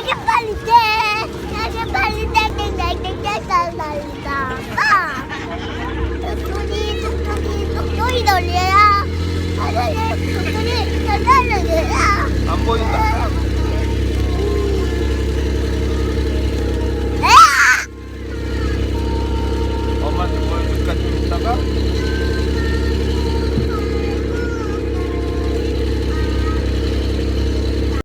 날개 빨리 떼. 날개 빨리 떼. 날리다. 뚝뚝이 돌려라. 하늘에 뚝뚝이 날려라. 안 보인다.